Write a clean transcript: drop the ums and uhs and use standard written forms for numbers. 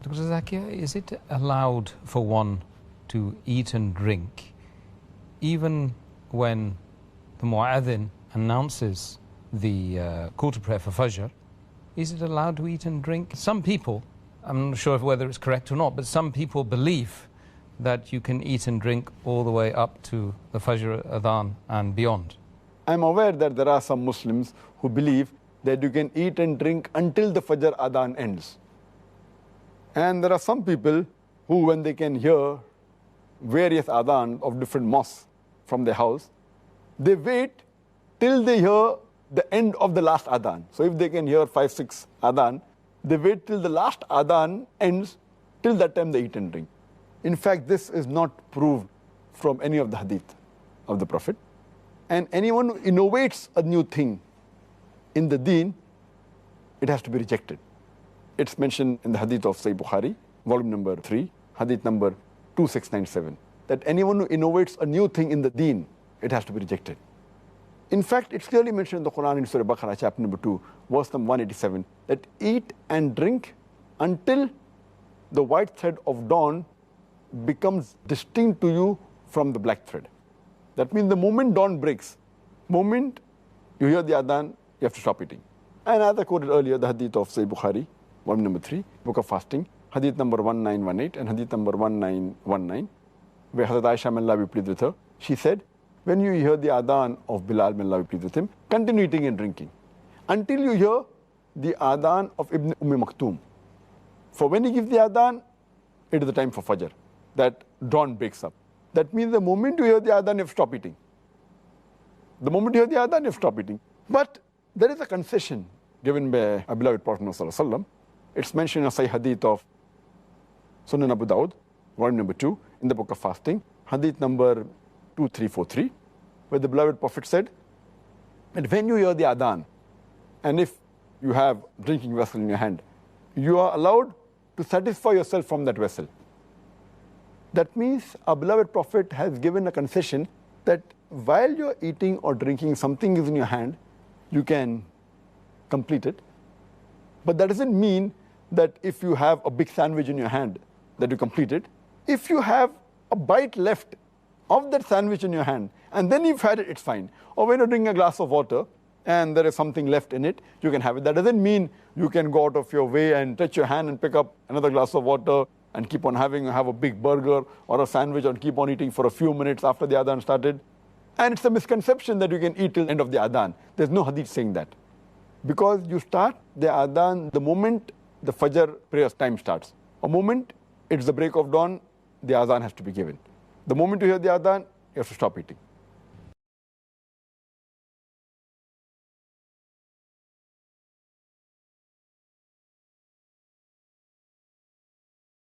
Dr. Zakir, is it allowed for one to eat and drink even when the mu'adhin announces the call to prayer for Fajr? Is it allowed to eat and drink? Some people, I'm not sure whether it's correct or not, but some people believe that you can eat and drink all the way up to the Fajr adhan and beyond. I'm aware that there are some Muslims who believe that you can eat and drink until the Fajr adhan ends. And there are some people who, when they can hear various adhan of different mosques from their house, they wait till they hear the end of the last adhan. So if they can hear 5, 6 adhan, they wait till the last adhan ends, till that time they eat and drink. In fact, this is not proved from any of the hadith of the Prophet. And anyone who innovates a new thing in the deen, it has to be rejected. It's mentioned in the hadith of Sahih Bukhari, volume number 3, hadith number 2697, that anyone who innovates a new thing in the deen, it has to be rejected. In fact, it's clearly mentioned in the Quran in Surah Baqarah, chapter number 2, verse number 187, that eat and drink until the white thread of dawn becomes distinct to you from the black thread. That means the moment dawn breaks, moment you hear the adhan, you have to stop eating. And as I quoted earlier, the hadith of Sahih Bukhari, volume number 3, book of fasting, hadith number 1918 and hadith number 1919, where Hazrat Aisha, may Allah be pleased with her, she said, when you hear the adhan of Bilal, may Allah be pleased with him, continue eating and drinking until you hear the adhan of Ibn Maktoum. For when he gives the adhan, it is the time for Fajr, that dawn breaks up. That means the moment you hear the adhan, you have to stop eating. The moment you hear the adhan, you have to stop eating. But there is a concession given by our beloved Prophet ﷺ. It's mentioned in a Sahih hadith of Sunan Abu Dawud, volume number 2, in the book of fasting, hadith number 2343, where the beloved Prophet said that when you hear the adhan, and if you have drinking vessel in your hand, you are allowed to satisfy yourself from that vessel. That means our beloved Prophet has given a concession that while you're eating or drinking, something is in your hand, you can complete it. But that doesn't mean that if you have a big sandwich in your hand, that you complete it. If you have a bite left of that sandwich in your hand, and then you've had it, it's fine. Or when you're drinking a glass of water, and there is something left in it, you can have it. That doesn't mean you can go out of your way and touch your hand and pick up another glass of water and keep on have a big burger or a sandwich and keep on eating for a few minutes after the adhan started. And it's a misconception that you can eat till end of the adhan. There's no hadith saying that. Because you start the adhan the moment the Fajr prayer time starts. A moment it's the break of dawn, the adhan has to be given. The moment you hear the adhan, you have to stop eating.